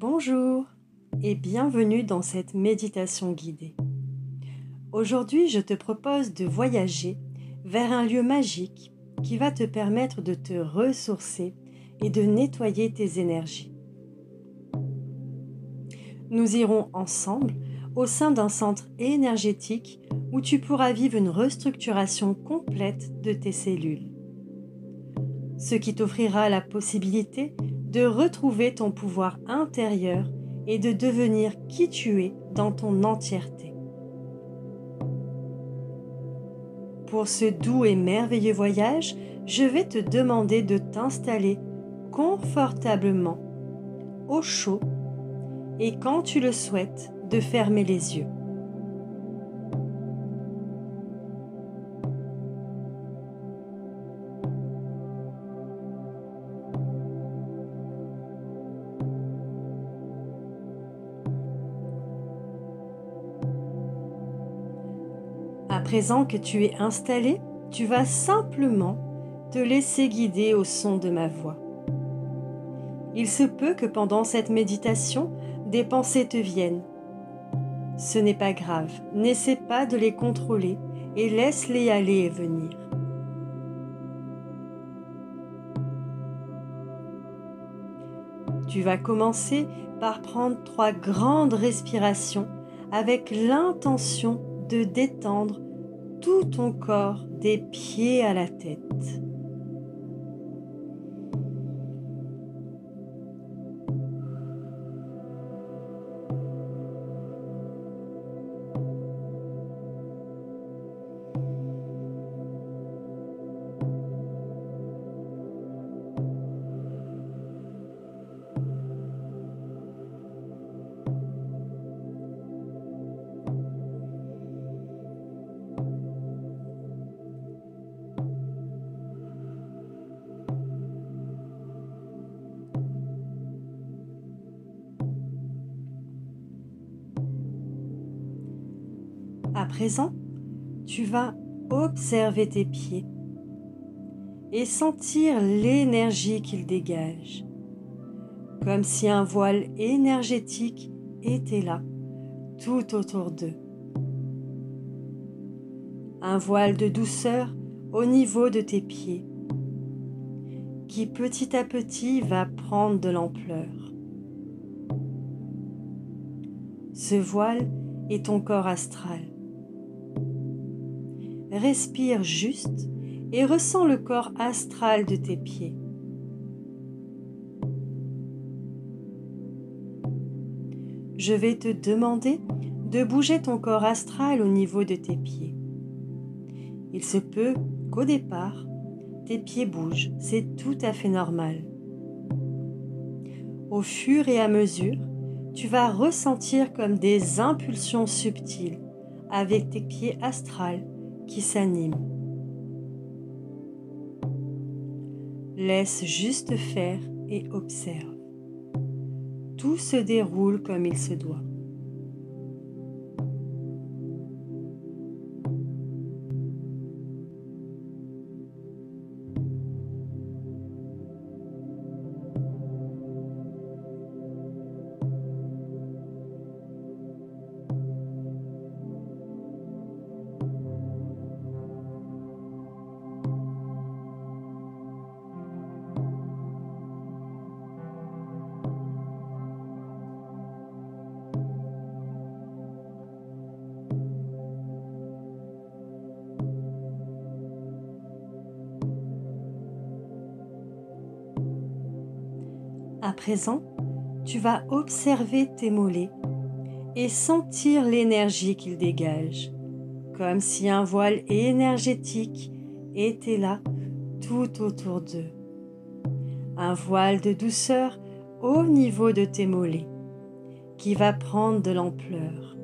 Bonjour et bienvenue dans cette méditation guidée. Aujourd'hui, je te propose de voyager vers un lieu magique qui va te permettre de te ressourcer et de nettoyer tes énergies. Nous irons ensemble au sein d'un centre énergétique où tu pourras vivre une restructuration complète de tes cellules, ce qui t'offrira la possibilité de retrouver ton pouvoir intérieur et de devenir qui tu es dans ton entièreté. Pour ce doux et merveilleux voyage, je vais te demander de t'installer confortablement, au chaud, et quand tu le souhaites, de fermer les yeux. À présent que tu es installé, tu vas simplement te laisser guider au son de ma voix. Il se peut que pendant cette méditation, des pensées te viennent. Ce n'est pas grave, n'essaie pas de les contrôler et laisse-les aller et venir. Tu vas commencer par prendre 3 grandes respirations avec l'intention de détendre tout ton corps des pieds à la tête. À présent, tu vas observer tes pieds et sentir l'énergie qu'ils dégagent, comme si un voile énergétique était là, tout autour d'eux. Un voile de douceur au niveau de tes pieds, qui petit à petit va prendre de l'ampleur. Ce voile est ton corps astral. Respire juste et ressens le corps astral de tes pieds. Je vais te demander de bouger ton corps astral au niveau de tes pieds. Il se peut qu'au départ, tes pieds bougent, c'est tout à fait normal. Au fur et à mesure, tu vas ressentir comme des impulsions subtiles avec tes pieds astrales qui s'animent. Laisse juste faire et observe. Tout se déroule comme il se doit. À présent, tu vas observer tes mollets et sentir l'énergie qu'ils dégagent, comme si un voile énergétique était là tout autour d'eux. Un voile de douceur au niveau de tes mollets qui va prendre de l'ampleur.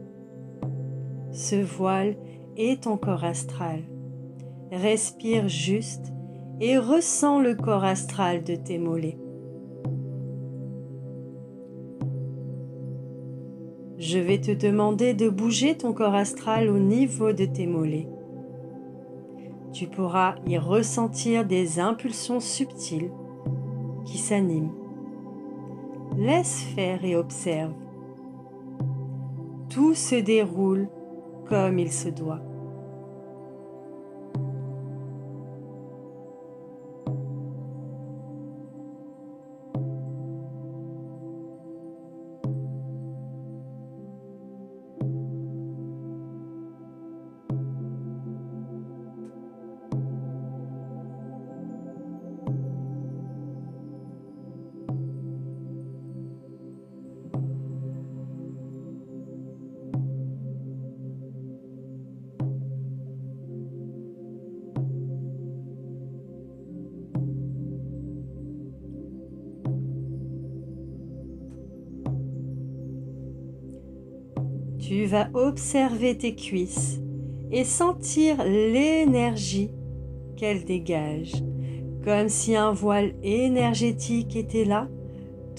Ce voile est ton corps astral. Respire juste et ressens le corps astral de tes mollets. Je vais te demander de bouger ton corps astral au niveau de tes mollets. Tu pourras y ressentir des impulsions subtiles qui s'animent. Laisse faire et observe. Tout se déroule comme il se doit. Tu vas observer tes cuisses et sentir l'énergie qu'elles dégagent, comme si un voile énergétique était là,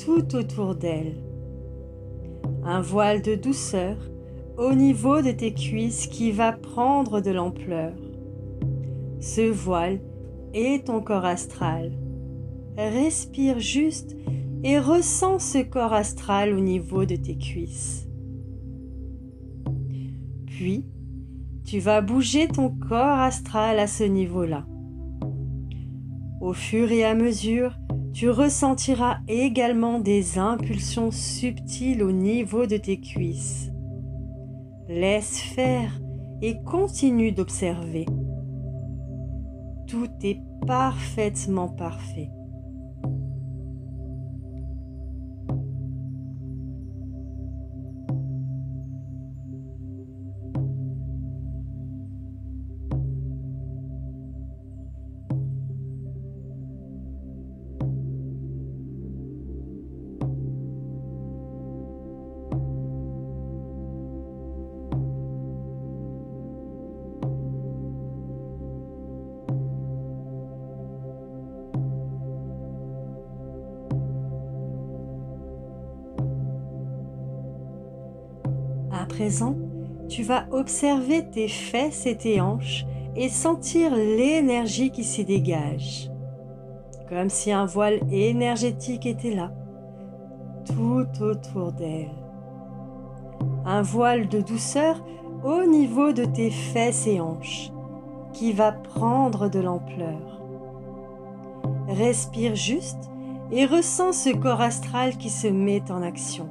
tout autour d'elles. Un voile de douceur au niveau de tes cuisses qui va prendre de l'ampleur. Ce voile est ton corps astral. Respire juste et ressens ce corps astral au niveau de tes cuisses. Puis, tu vas bouger ton corps astral à ce niveau-là. Au fur et à mesure, tu ressentiras également des impulsions subtiles au niveau de tes cuisses. Laisse faire et continue d'observer. Tout est parfaitement parfait. À présent, tu vas observer tes fesses et tes hanches et sentir l'énergie qui s'y dégage, comme si un voile énergétique était là, tout autour d'elles. Un voile de douceur au niveau de tes fesses et hanches, qui va prendre de l'ampleur. Respire juste et ressens ce corps astral qui se met en action.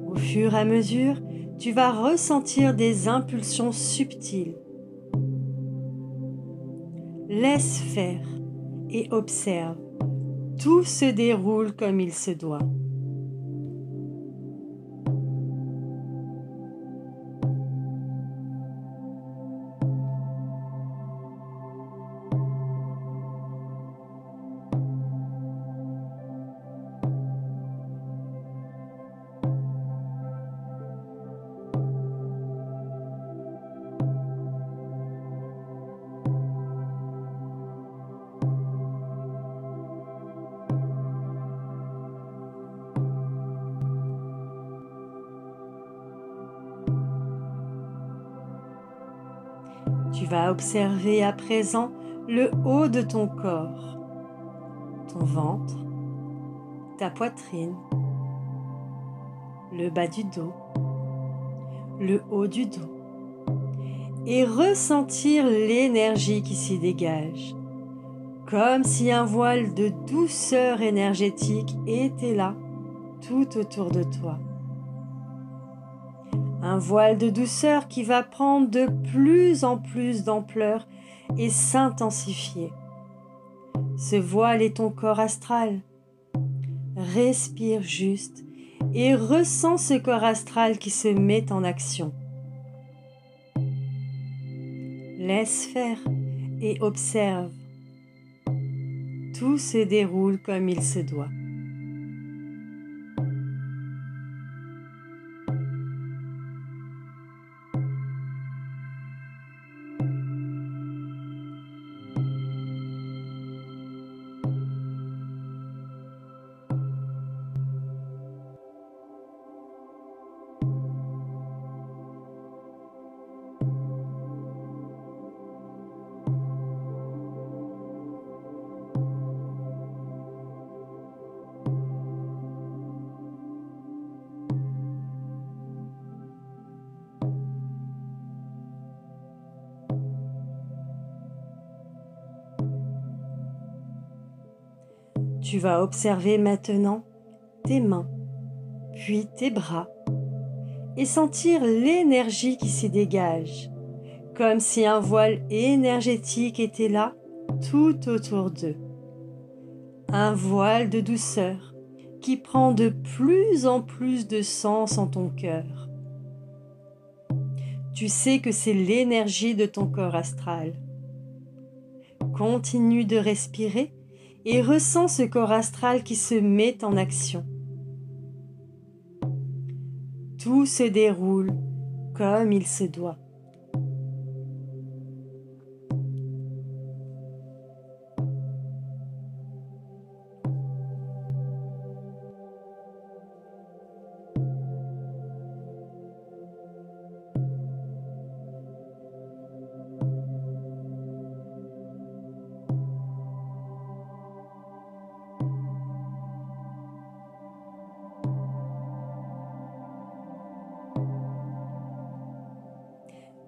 Au fur et à mesure, tu vas ressentir des impulsions subtiles. Laisse faire et observe. Tout se déroule comme il se doit. Tu vas observer à présent le haut de ton corps, ton ventre, ta poitrine, le bas du dos, le haut du dos, et ressentir l'énergie qui s'y dégage, comme si un voile de douceur énergétique était là, tout autour de toi. Un voile de douceur qui va prendre de plus en plus d'ampleur et s'intensifier. Ce voile est ton corps astral. Respire juste et ressens ce corps astral qui se met en action. Laisse faire et observe. Tout se déroule comme il se doit. Tu vas observer maintenant tes mains, puis tes bras, et sentir l'énergie qui s'y dégage, comme si un voile énergétique était là, tout autour d'eux. Un voile de douceur qui prend de plus en plus de sens en ton cœur. Tu sais que c'est l'énergie de ton corps astral. Continue de respirer et ressens ce corps astral qui se met en action. Tout se déroule comme il se doit.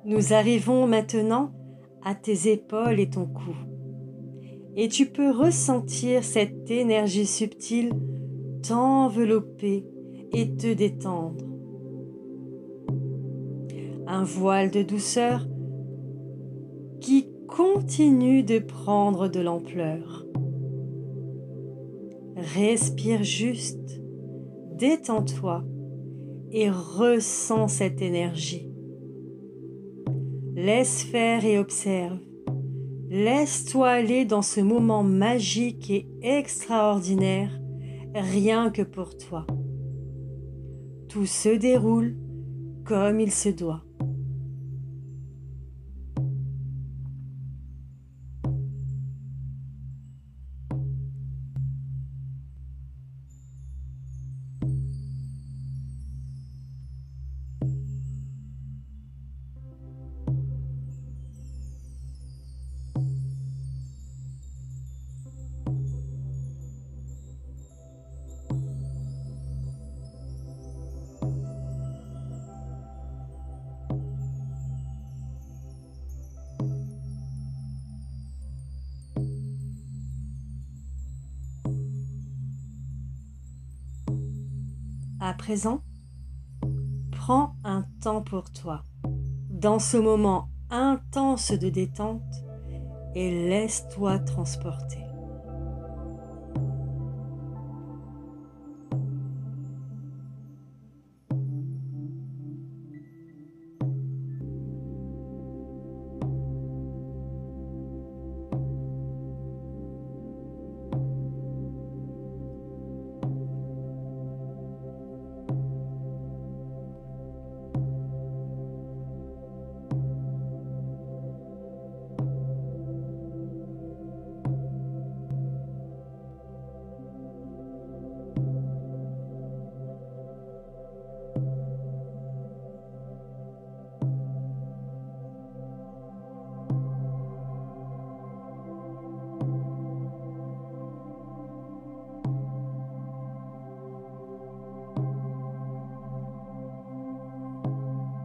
Nous arrivons maintenant à tes épaules et ton cou. Et tu peux ressentir cette énergie subtile t'envelopper et te détendre. Un voile de douceur qui continue de prendre de l'ampleur. Respire juste, détends-toi et ressens cette énergie. Laisse faire et observe. Laisse-toi aller dans ce moment magique et extraordinaire, rien que pour toi. Tout se déroule comme il se doit. À présent, prends un temps pour toi, dans ce moment intense de détente, et laisse-toi transporter.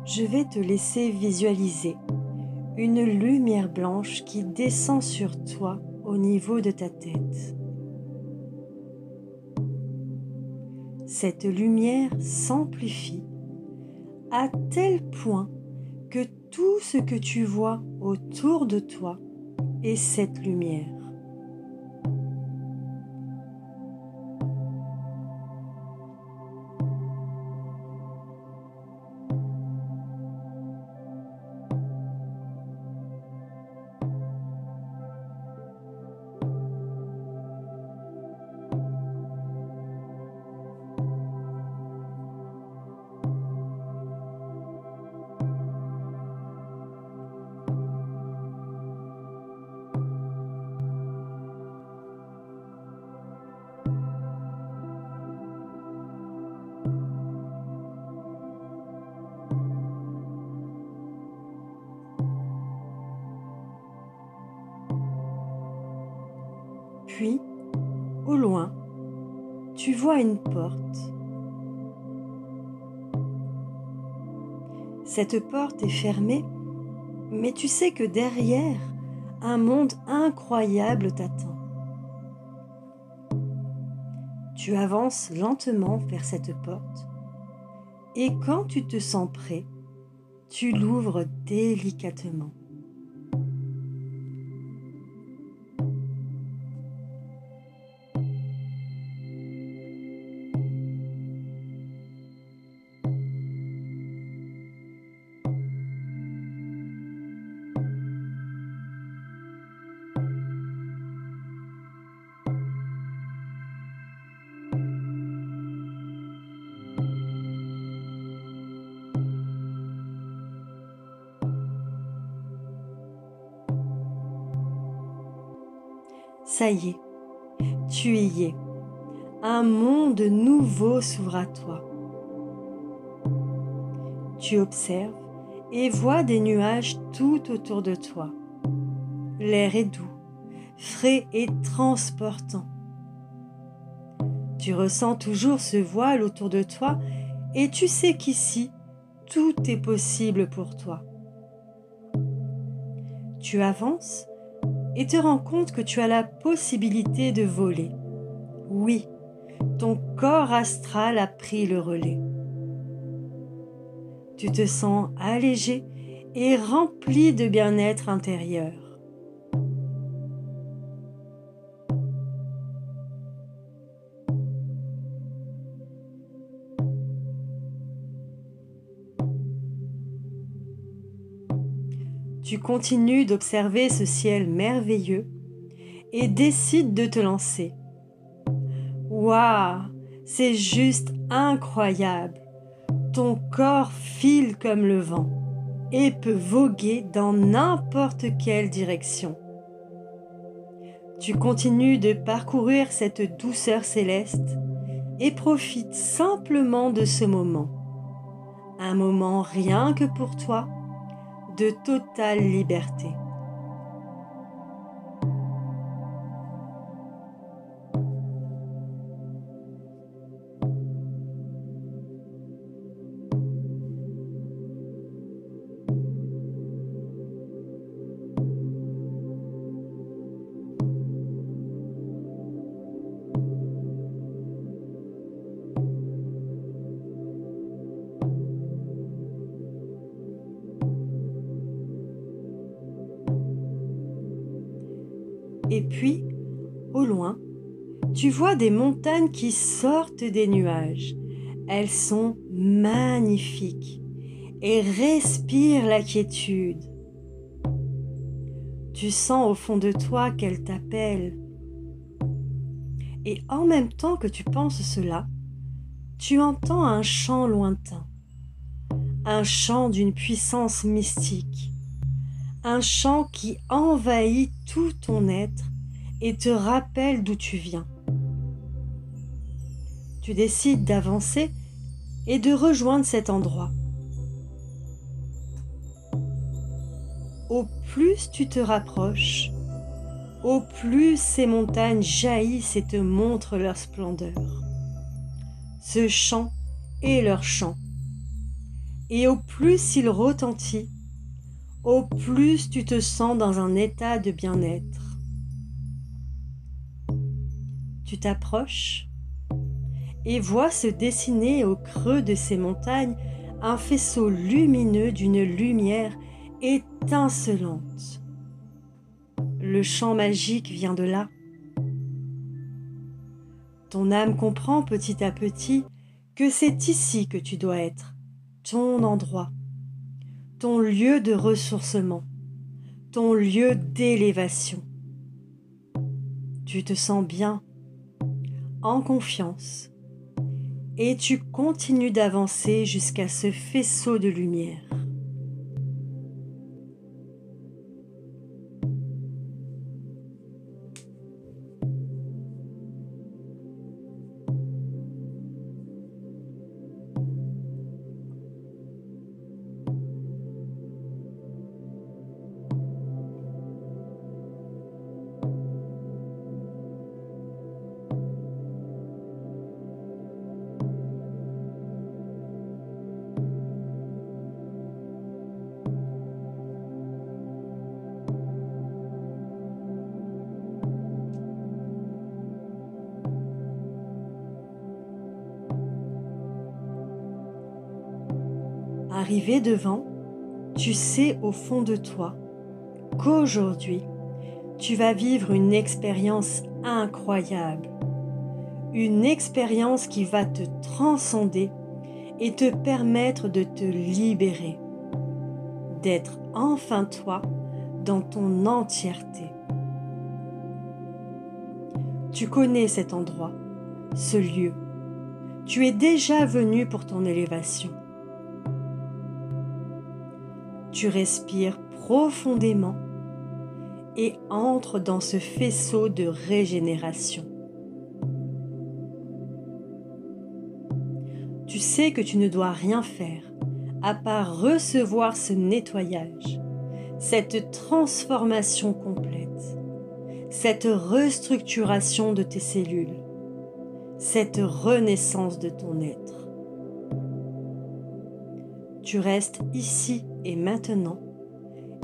Je vais te laisser visualiser une lumière blanche qui descend sur toi au niveau de ta tête. Cette lumière s'amplifie à tel point que tout ce que tu vois autour de toi est cette lumière. Puis, au loin, tu vois une porte. Cette porte est fermée, mais tu sais que derrière, un monde incroyable t'attend. Tu avances lentement vers cette porte et quand tu te sens prêt, tu l'ouvres délicatement. Ça y est, tu y es. Un monde nouveau s'ouvre à toi. Tu observes et vois des nuages tout autour de toi. L'air est doux, frais et transportant. Tu ressens toujours ce voile autour de toi et tu sais qu'ici, tout est possible pour toi. Tu avances et te rends compte que tu as la possibilité de voler. Oui, ton corps astral a pris le relais. Tu te sens allégé et rempli de bien-être intérieur. Tu continues d'observer ce ciel merveilleux et décides de te lancer. Waouh, c'est juste incroyable! Ton corps file comme le vent et peut voguer dans n'importe quelle direction. Tu continues de parcourir cette douceur céleste et profites simplement de ce moment. Un moment rien que pour toi, de totale liberté. Et puis, au loin, tu vois des montagnes qui sortent des nuages. Elles sont magnifiques et respirent la quiétude. Tu sens au fond de toi qu'elles t'appellent. Et en même temps que tu penses cela, tu entends un chant lointain, un chant d'une puissance mystique, un chant qui envahit tout ton être et te rappelle d'où tu viens. Tu décides d'avancer et de rejoindre cet endroit. Au plus tu te rapproches, au plus ces montagnes jaillissent et te montrent leur splendeur. Ce chant est leur chant. Et au plus il retentit, au plus tu te sens dans un état de bien-être. Tu t'approches et vois se dessiner au creux de ces montagnes un faisceau lumineux d'une lumière étincelante. Le chant magique vient de là. Ton âme comprend petit à petit que c'est ici que tu dois être, ton endroit, ton lieu de ressourcement, ton lieu d'élévation. Tu te sens bien, en confiance, et tu continues d'avancer jusqu'à ce faisceau de lumière. Arrivé devant, tu sais au fond de toi qu'aujourd'hui, tu vas vivre une expérience incroyable, une expérience qui va te transcender et te permettre de te libérer, d'être enfin toi dans ton entièreté. Tu connais cet endroit, ce lieu. Tu es déjà venu pour ton élévation. Tu respires profondément et entres dans ce faisceau de régénération. Tu sais que tu ne dois rien faire à part recevoir ce nettoyage, cette transformation complète, cette restructuration de tes cellules, cette renaissance de ton être. Tu restes ici et maintenant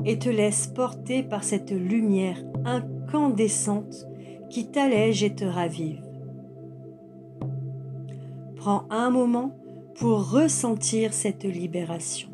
et te laisses porter par cette lumière incandescente qui t'allège et te ravive. Prends un moment pour ressentir cette libération.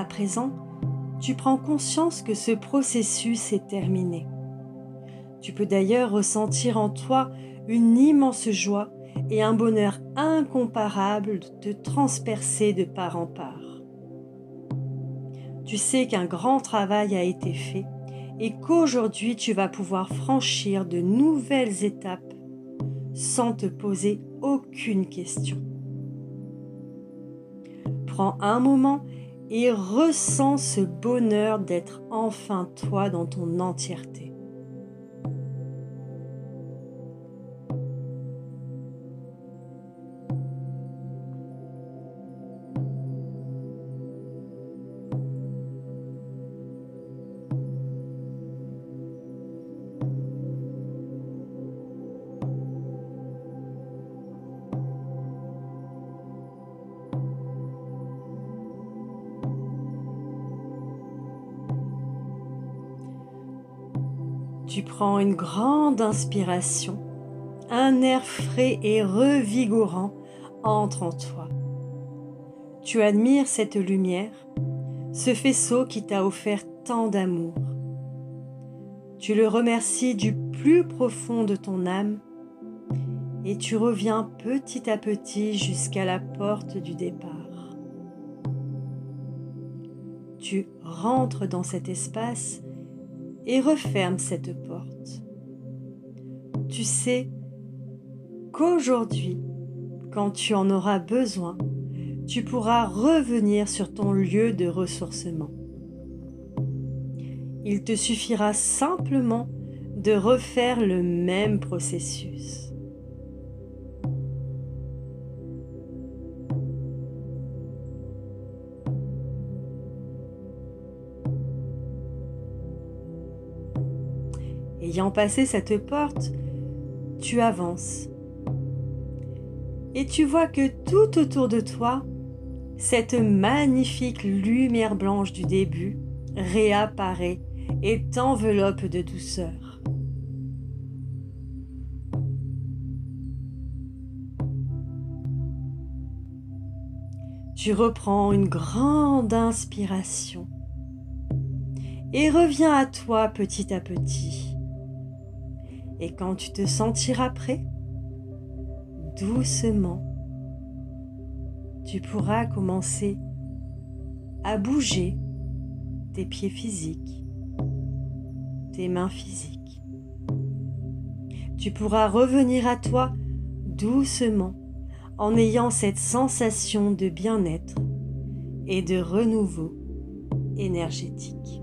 À présent, tu prends conscience que ce processus est terminé. Tu peux d'ailleurs ressentir en toi une immense joie et un bonheur incomparable de te transpercer de part en part. Tu sais qu'un grand travail a été fait et qu'aujourd'hui tu vas pouvoir franchir de nouvelles étapes sans te poser aucune question. Prends un moment et ressens ce bonheur d'être enfin toi dans ton entièreté. Tu prends une grande inspiration, un air frais et revigorant entre en toi. Tu admires cette lumière, ce faisceau qui t'a offert tant d'amour. Tu le remercies du plus profond de ton âme et tu reviens petit à petit jusqu'à la porte du départ. Tu rentres dans cet espace et referme cette porte. Tu sais qu'aujourd'hui, quand tu en auras besoin, tu pourras revenir sur ton lieu de ressourcement. Il te suffira simplement de refaire le même processus. Ayant passé cette porte, tu avances. Et tu vois que tout autour de toi, cette magnifique lumière blanche du début réapparaît et t'enveloppe de douceur. Tu reprends une grande inspiration et reviens à toi petit à petit. Et quand tu te sentiras prêt, doucement, tu pourras commencer à bouger tes pieds physiques, tes mains physiques. Tu pourras revenir à toi doucement en ayant cette sensation de bien-être et de renouveau énergétique.